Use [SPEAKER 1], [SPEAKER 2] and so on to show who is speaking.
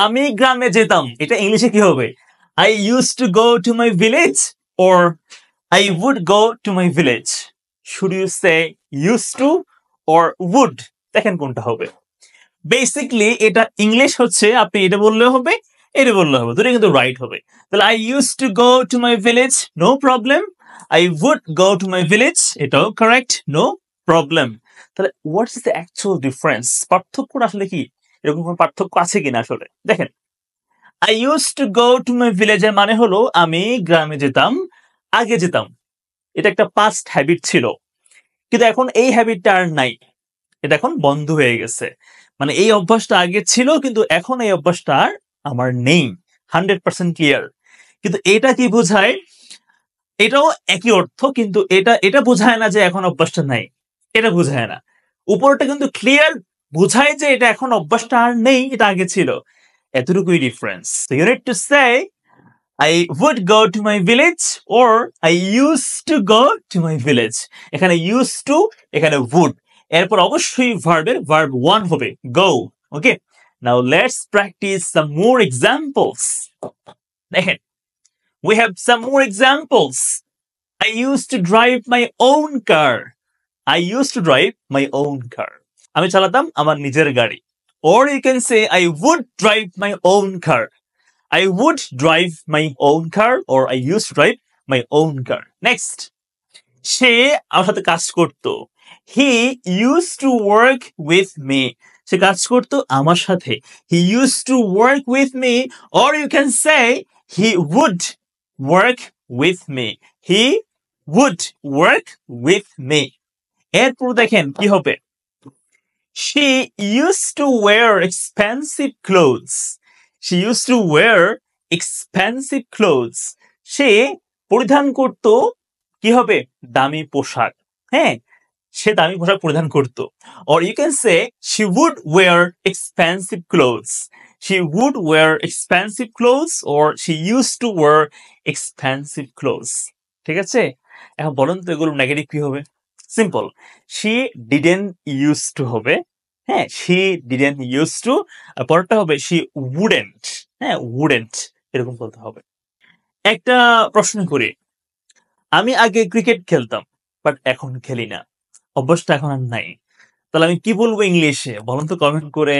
[SPEAKER 1] আমি গ্রামে যেতাম, এটা ইংলিশে কি হবে? I used to go to my village or I would go to my village. Should you say used to or would? দেখেন কোনটা হবে। বেসিকলি এটা ইংলিশ হচ্ছে, আপনি এটা বললেও হবে, এটা বললেও হবে, দুটো কিন্তু রাইট হবে। তাহলে I used to go to my village, no problem. I would go to my village, এটাও কারেক্ট, no problem. তাহলে what is the actual difference? পার্থক্যটা আসলে কি? এরকম কোনো পার্থক্য আছে কিনা আসলে দেখেন। I used to go to my village এর মানে হলো আমি গ্রামে যেতাম, আগে যেতাম। এটা একটা পাস্ট হ্যাবিট ছিল, কিন্তু এখন এই হ্যাবিটটা আর নাই, এটা এখন বন্ধ হয়ে গেছে। মানে এই অভ্যাসটা আগে ছিল, কিন্তু এখন এই অভ্যাসটা আর আমার নেই। 100% ক্লিয়ার। কিন্তু এটা কি বোঝায়? এটাও একই অর্থ, কিন্তু এটা বোঝায় না যে এখন অভ্যাসটা নাই, এটা বোঝায় না। উপরটা কিন্তু ক্লিয়ার, বোঝায় যে এটা এখন অভ্যাসটা আর নেই, এটা আগে ছিল। এতটুকুই difference. So you need to say I would go to my village or I used to go to my village. এখানে used to, এখানে would, এরপর অবশ্যই verb 1 হবে go. Okay, now let's practice some more examples. দেখেন, we have some more examples. I used to drive my own car. I used to drive my own car. আমি চালাতাম আমার নিজের গাড়ি। Or you can say I would drive my own car. I would drive my own car or I used to drive my own car. Next. সে আমার সাথে কাজ করতো। He used to work with me. সে কাজ করতো আমার সাথে। He used to work with me, or you can say he would work with me. He would work with me. এরপর দেখেন কি হবে? She used to wear expensive clothes. She used to wear expensive clothes. সে পরিধান করত কি হবে? দামি পোশাক। হ্যাঁ, সে দামি পোশাক পরিধান করত। Or you can say she would wear expensive clothes. She would wear expensive clothes or she used to wear expensive clothes. ঠিক আছে? এখন বলুন তো এগুলো নেগেটিভ কি হবে? Simple, she didn't used to হবে। হ্যাঁ, she didn't used to, আর পরেরটা হবে she wouldn't। হ্যাঁ, wouldn't এরকম বলতে হবে। একটা প্রশ্ন করি, আমি আগে ক্রিকেট খেলতাম, বাট এখন খেলি না, অভ্যাসটা এখন আর নাই। তাহলে আমি কি বলবো ইংলিশে? বলুন তো কমেন্ট করে।